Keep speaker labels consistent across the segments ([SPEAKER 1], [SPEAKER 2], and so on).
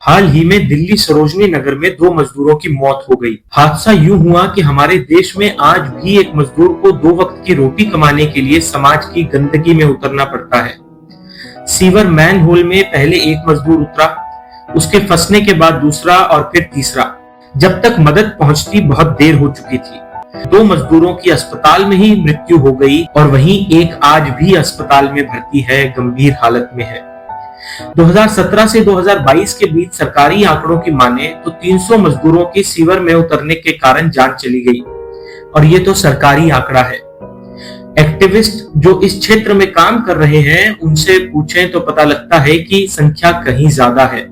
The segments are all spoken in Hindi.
[SPEAKER 1] हाल ही में दिल्ली सरोजनी नगर में 2 मजदूरों की मौत हो गई। हादसा यूं हुआ कि हमारे देश में आज भी एक मजदूर को 2 वक्त की रोटी कमाने के लिए समाज की गंदगी में उतरना पड़ता है। सीवर मैन होल में पहले एक मजदूर उतरा, उसके फंसने के बाद दूसरा और फिर तीसरा। जब तक मदद पहुंचती बहुत देर हो चुकी थी। 2 मजदूरों की अस्पताल में ही मृत्यु हो गई और वहीं एक आज भी अस्पताल में भर्ती है, गंभीर हालत में है। 2017 से 2022 के बीच सरकारी आंकड़ों की माने तो 300 मजदूरों की सीवर में उतरने के कारण जान चली गई, और ये तो सरकारी आंकड़ा है। एक्टिविस्ट जो इस क्षेत्र में काम कर रहे हैं उनसे पूछें तो पता लगता है कि संख्या कहीं ज्यादा है।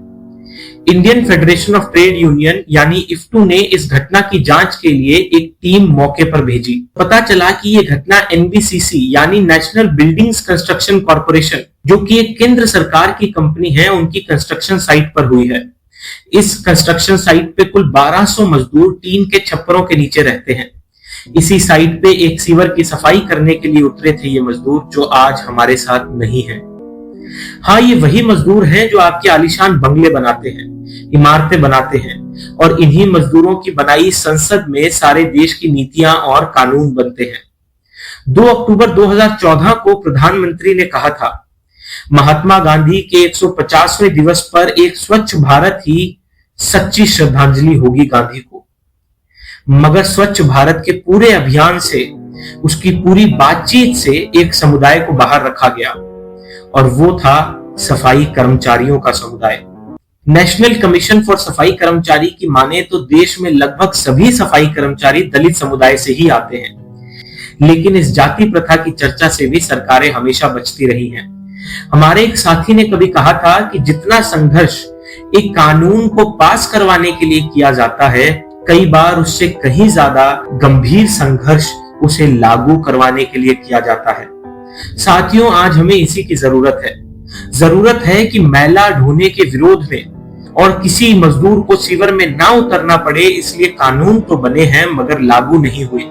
[SPEAKER 1] Indian federation of trade union यानी इफ्टू ने इस घटना की जांच के लिए एक टीम मौके पर भेजी। पता चला कि ये घटना एनबीसीसी यानी नेशनल बिल्डिंग्स कंस्ट्रक्शन कॉर्पोरेशन, जो कि एक केंद्र सरकार की कंपनी है, उनकी कंस्ट्रक्शन साइट पर हुई है। इस कंस्ट्रक्शन साइट पे कुल 1200 मजदूर टीन के छप्परों के नीचे रहते हैं। इसी साइट पे एक सीवर की सफाई करने के लिए उतरे थे ये मजदूर, जो आज हमारे साथ नहीं है। हाँ, ये वही मजदूर हैं जो आपके आलीशान बंगले बनाते हैं, इमारतें बनाते हैं, और इन्हीं मजदूरों की बनाई संसद में सारे देश की नीतियां और कानून बनते हैं। 2 अक्टूबर 2014 को प्रधानमंत्री ने कहा था, महात्मा गांधी के 150वें दिवस पर एक स्वच्छ भारत ही सच्ची श्रद्धांजलि होगी गांधी को। मगर स्वच्छ भारत के पूरे अभियान से, उसकी पूरी बातचीत से एक समुदाय को बाहर रखा गया, और वो था सफाई कर्मचारियों का समुदाय। नेशनल कमीशन फॉर सफाई कर्मचारी की माने तो देश में लगभग सभी सफाई कर्मचारी दलित समुदाय से ही आते हैं, लेकिन इस जाति प्रथा की चर्चा से भी सरकारें हमेशा बचती रही हैं। हमारे एक साथी ने कभी कहा था कि जितना संघर्ष एक कानून को पास करवाने के लिए किया जाता है, कई बार उससे कहीं ज्यादा गंभीर संघर्ष उसे लागू करवाने के लिए किया जाता है। साथियों, आज हमें इसी की जरूरत है। जरूरत है कि मैला ढोने के विरोध में और किसी मजदूर को सीवर में ना उतरना पड़े, इसलिए कानून तो बने हैं मगर लागू नहीं हुए।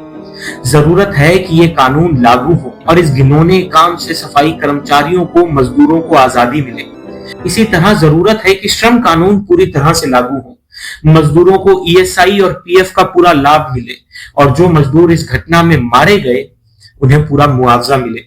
[SPEAKER 1] जरूरत है कि ये कानून लागू हो और इस घिनौने काम से सफाई कर्मचारियों को, मजदूरों को आजादी मिले। इसी तरह जरूरत है कि श्रम कानून पूरी तरह से लागू हो, मजदूरों को ईएसआई और पीएफ का पूरा लाभ मिले, और जो मजदूर इस घटना में मारे गए उन्हें पूरा मुआवजा मिले।